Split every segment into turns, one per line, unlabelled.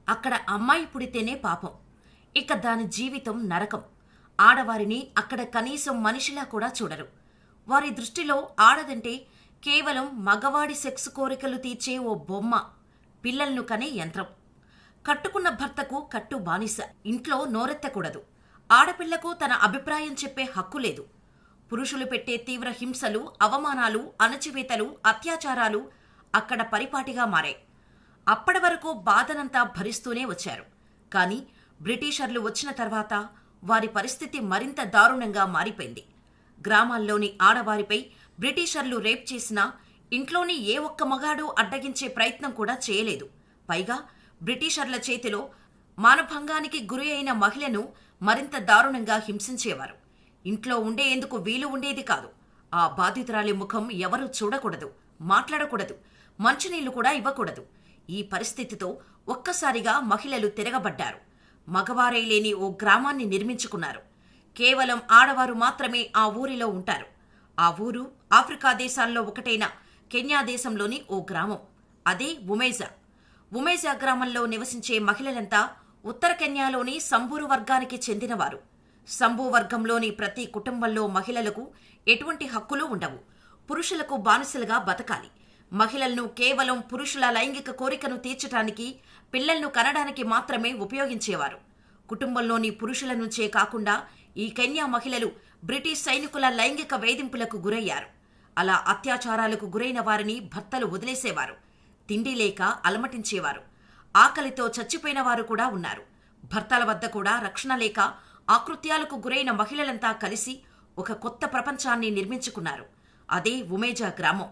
అక్కడ అమ్మాయి పుడితేనే పాపం. ఇక దాని జీవితం నరకం. ఆడవారిని అక్కడ కనీసం మనిషిలా కూడా చూడరు. వారి దృష్టిలో ఆడదంటే కేవలం మగవాడి సెక్స్ కోరికలు తీర్చే ఓ బొమ్మ, పిల్లలను కనే యంత్రం. కట్టుకున్న భర్తకు కట్టు బానిస. ఇంట్లో నోరెత్తకూడదు. ఆడపిల్లకు తన అభిప్రాయం చెప్పే హక్కు లేదు. పురుషులు పెట్టే తీవ్ర హింసలు, అవమానాలు, అణచివేతలు, అత్యాచారాలు అక్కడ పరిపాటిగా మారాయి. అప్పటి వరకు బాధనంతా భరిస్తూనే వచ్చారు. కానీ బ్రిటిషర్లు వచ్చిన తర్వాత వారి పరిస్థితి మరింత దారుణంగా మారిపోయింది. గ్రామాల్లోని ఆడవారిపై బ్రిటిషర్లు రేప్ చేసినా ఇంట్లోని ఏ ఒక్క మగాడు అడ్డగించే ప్రయత్నం కూడా చేయలేదు. పైగా బ్రిటిషర్ల చేతిలో మానభంగానికి గురి అయిన మహిళను మరింత దారుణంగా హింసించేవారు. ఇంట్లో ఉండేందుకు వీలు ఉండేది కాదు. ఆ బాధితురాలి ముఖం ఎవరూ చూడకూడదు, మాట్లాడకూడదు, మంచినీళ్లు కూడా ఇవ్వకూడదు. ఈ పరిస్థితితో ఒక్కసారిగా మహిళలు తిరగబడ్డారు. మగవారే లేని ఓ గ్రామాన్ని నిర్మించుకున్నారు. కేవలం ఆడవారు మాత్రమే ఆ ఊరిలో ఉంటారు. ఆ ఊరు ఆఫ్రికా దేశాల్లో ఒకటైన కెన్యా దేశంలోని ఓ గ్రామం. అదే ఉమేజా. ఉమేజా గ్రామంలో నివసించే మహిళలంతా ఉత్తర కెన్యాలోని సంబూరు వర్గానికి చెందినవారు. సంబూ వర్గంలోని ప్రతి కుటుంబంలో మహిళలకు ఎటువంటి హక్కులు ఉండవు. పురుషులకు బానిసలుగా బతకాలి. మహిళలను కేవలం పురుషుల లైంగిక కోరికను తీర్చటానికి, పిల్లలను కనడానికి మాత్రమే ఉపయోగించేవారు. కుటుంబంలోని పురుషుల నుంచే కాకుండా ఈ కెన్యా మహిళలు బ్రిటిష్ సైనికుల లైంగిక వేధింపులకు గురయ్యారు. అలా అత్యాచారాలకు గురైన వారిని భర్తలు వదిలేసేవారు. తిండి లేక అలమటించేవారు. ఆకలితో చచ్చిపోయిన వారు కూడా ఉన్నారు. భర్తల వద్ద కూడా రక్షణ లేక ఆకృత్యాలకు గురైన మహిళలంతా కలిసి ఒక కొత్త ప్రపంచాన్ని నిర్మించుకున్నారు. అదే ఉమేజా గ్రామం.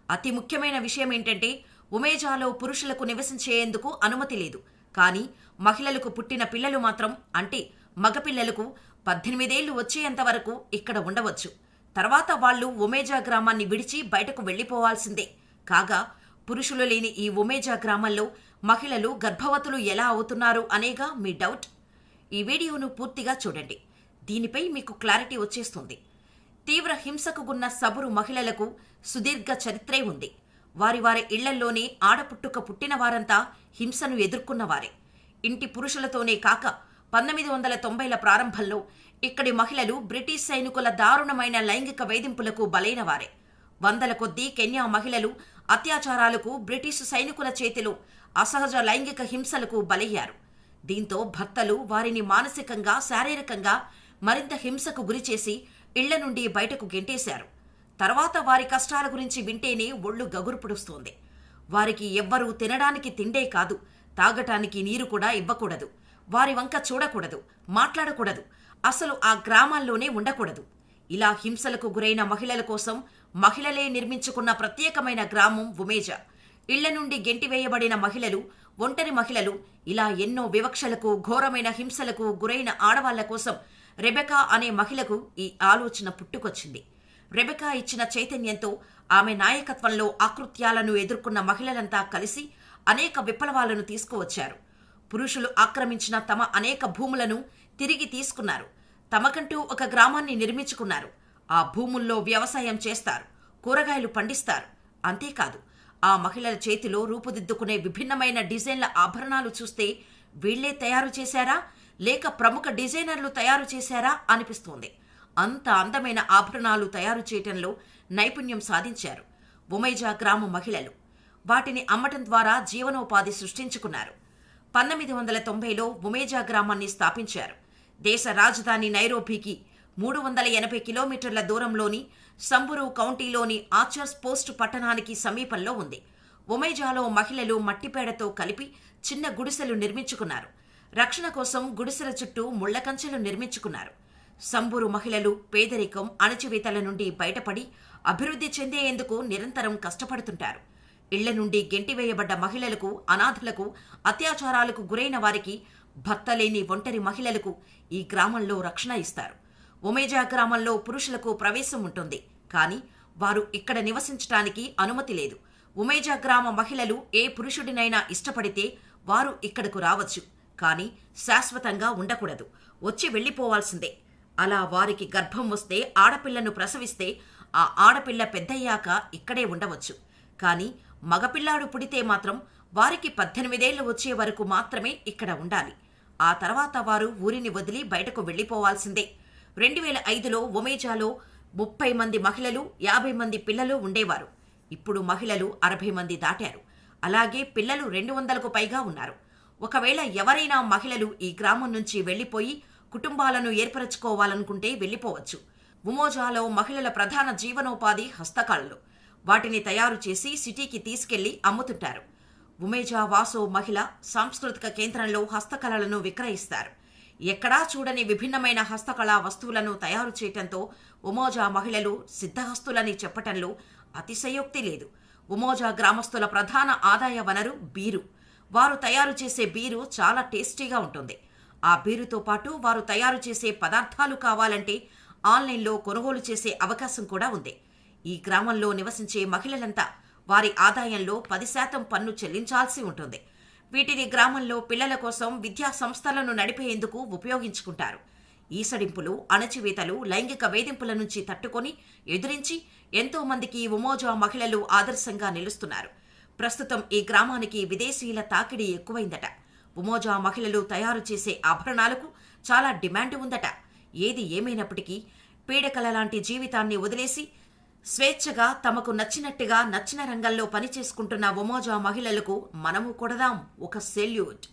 అతి ముఖ్యమైన విషయం ఏంటంటే ఉమేజాలో పురుషులకు నివసించేందుకు అనుమతి లేదు. కానీ మహిళలకు పుట్టిన పిల్లలు మాత్రం, అంటే మగపిల్లలకు 18 ఏళ్లు వచ్చేంత వరకు ఇక్కడ ఉండవచ్చు. తర్వాత వాళ్లు ఉమేజా గ్రామాన్ని విడిచి బయటకు వెళ్లిపోవాల్సిందే. కాగా పురుషులు లేని ఈ ఉమేజా గ్రామంలో మహిళలు గర్భవతులు ఎలా అవుతున్నారు అనేగా మీ డౌట్. ఈ వీడియోను పూర్తిగా చూడండి. దీనిపై మీకు క్లారిటీ వచ్చేస్తుంది. తీవ్ర హింసకు గున్న సబురు మహిళలకు సుదీర్ఘ చరిత్రే ఉంది. వారి వారి ఇళ్లల్లోనే ఆడపుట్టుక పుట్టిన వారంతా హింసను ఎదుర్కొన్నవారే. ఇంటి పురుషులతోనే కాక 1990ల ప్రారంభంలో ఇక్కడి మహిళలు బ్రిటిష్ సైనికుల దారుణమైన లైంగిక వేధింపులకు బలైనవారే. వందల కొద్దీ కెన్యా మహిళలు అత్యాచారాలకు, బ్రిటిష్ సైనికుల చేతిలో అసహజ లైంగిక హింసలకు బలయ్యారు. దీంతో భర్తలు వారిని మానసికంగా, శారీరకంగా మరింత హింసకు గురిచేసి ఇళ్ల నుండి బయటకు గెంటేశారు. తర్వాత వారి కష్టాల గురించి వింటేనే ఒళ్ళు గగురుపుడుస్తోంది. వారికి ఎవ్వరూ తినడానికి తిండే కాదు, తాగటానికి నీరు కూడా ఇవ్వకూడదు. వారి వంక చూడకూడదు, మాట్లాడకూడదు, అసలు ఆ గ్రామాల్లోనే ఉండకూడదు. ఇలా హింసలకు గురైన మహిళల కోసం మహిళలే నిర్మించుకున్న ప్రత్యేకమైన గ్రామం ఉమేజా. ఇళ్ల నుండి గెంటివేయబడిన మహిళలు, ఒంటరి మహిళలు, ఇలా ఎన్నో వివక్షలకు, ఘోరమైన హింసలకు గురైన ఆడవాళ్ల కోసం రెబెకా అనే మహిళకు ఈ ఆలోచన పుట్టుకొచ్చింది. రెబెకా ఇచ్చిన చైతన్యంతో ఆమె నాయకత్వంలో ఆకృత్యాలను ఎదుర్కొన్న మహిళలంతా కలిసి అనేక విప్లవాలను తీసుకువచ్చారు. పురుషులు ఆక్రమించిన తమ అనేక భూములను తిరిగి తీసుకున్నారు. తమకంటూ ఒక గ్రామాన్ని నిర్మించుకున్నారు. ఆ భూముల్లో వ్యవసాయం చేస్తారు, కూరగాయలు పండిస్తారు. అంతేకాదు, ఆ మహిళల చేతిలో రూపుదిద్దుకునే విభిన్నమైన డిజైన్ల ఆభరణాలు చూస్తే వీళ్లే తయారు చేశారా, లేక ప్రముఖ డిజైనర్లు తయారు చేశారా అనిపిస్తోంది. అంత అందమైన ఆభరణాలు తయారు చేయటంలో నైపుణ్యం సాధించారు ఉమేజా గ్రామ మహిళలు. వాటిని అమ్మటం ద్వారా జీవనోపాధి సృష్టించుకున్నారు. 1990లో ఉమేజా గ్రామాన్ని స్థాపించారు. దేశ రాజధాని నైరోబీకి 380 కిలోమీటర్ల దూరంలోని సంబూరు కౌంటీలోని ఆర్చర్స్ పోస్ట్ పట్టణానికి సమీపంలో ఉంది. ఉమేజాలో మహిళలు మట్టిపేడతో కలిపి చిన్న గుడిసెలు నిర్మించుకున్నారు. రక్షణ కోసం గుడిసెల చుట్టూ ముళ్ల కంచెలు నిర్మించుకున్నారు. సంబూరు మహిళలు పేదరికం, అణచివేతల నుండి బయటపడి అభివృద్ధి చెందేందుకు నిరంతరం కష్టపడుతుంటారు. ఇళ్ల నుండి గెంటివేయబడ్డ మహిళలకు, అనాథలకు, అత్యాచారాలకు గురైన వారికి, భర్త లేని ఒంటరి మహిళలకు ఈ గ్రామంలో రక్షణ ఇస్తారు. ఉమేజా గ్రామంలో పురుషులకు ప్రవేశం ఉంటుంది. కానీ వారు ఇక్కడ నివసించటానికి అనుమతి లేదు. ఉమేజా గ్రామ మహిళలు ఏ పురుషుడినైనా ఇష్టపడితే వారు ఇక్కడకు రావచ్చు. కానీ శాశ్వతంగా ఉండకూడదు, వచ్చి వెళ్లిపోవాల్సిందే. అలా వారికి గర్భం వస్తే, ఆడపిల్లను ప్రసవిస్తే ఆ ఆడపిల్ల పెద్దయ్యాక ఇక్కడే ఉండవచ్చు. కానీ మగపిల్లాడు పుడితే మాత్రం వారికి 18 ఏళ్లు వచ్చే వరకు మాత్రమే ఇక్కడ ఉండాలి. ఆ తర్వాత వారు ఊరిని వదిలి బయటకు వెళ్లిపోవాల్సిందే. 2005లో ఒమేజాలో 30 మంది మహిళలు, 50 మంది పిల్లలు ఉండేవారు. ఇప్పుడు మహిళలు 60 మంది దాటారు. అలాగే పిల్లలు 200కు పైగా ఉన్నారు. ఒకవేళ ఎవరైనా మహిళలు ఈ గ్రామం నుంచి వెళ్లిపోయి కుటుంబాలను ఏర్పరచుకోవాలనుకుంటే వెళ్లిపోవచ్చు. ఉమోజాలో మహిళల ప్రధాన జీవనోపాధి హస్తకళలు. వాటిని తయారు చేసి సిటీకి తీసుకెళ్లి అమ్ముతుంటారు. ఉమేజా వాసో మహిళ సాంస్కృతిక కేంద్రంలో హస్తకళలను విక్రయిస్తారు. ఎక్కడా చూడని విభిన్నమైన హస్తకళా వస్తువులను తయారు చేయటంతో ఉమోజా మహిళలు సిద్ధహస్తులని చెప్పటంలో అతిశయోక్తి లేదు. ఉమోజా గ్రామస్తుల ప్రధాన ఆదాయ వనరు బీరు. వారు తయారు చేసే బీరు చాలా టేస్టీగా ఉంటుంది. ఆ బీరుతో పాటు వారు తయారు చేసే పదార్థాలు కావాలంటే ఆన్లైన్లో కొనుగోలు చేసే అవకాశం కూడా ఉంది. ఈ గ్రామంలో నివసించే మహిళలంతా వారి ఆదాయంలో 10% పన్ను చెల్లించాల్సి ఉంటుంది. వీటిని గ్రామంలో పిల్లల కోసం విద్యా సంస్థలను నడిపేందుకు ఉపయోగించుకుంటారు. ఈసడింపులు, అణచివేతలు, లైంగిక వేధింపుల నుంచి తట్టుకొని ఎదిరించి ఎంతో మందికి ఉమోజా మహిళలు ఆదర్శంగా నిలుస్తున్నారు. ప్రస్తుతం ఈ గ్రామానికి విదేశీయుల తాకిడి ఎక్కువైందట. ఉమోజా మహిళలు తయారు చేసే ఆభరణాలకు చాలా డిమాండ్ ఉందట. ఏది ఏమైనప్పటికీ పీడకల లాంటి జీవితాన్ని వదిలేసి స్వేచ్ఛగా తమకు నచ్చినట్టుగా నచ్చిన రంగంలో పనిచేసుకుంటున్న ఉమోజా మహిళలకు మనము కొడదాం ఒక సెల్యూట్.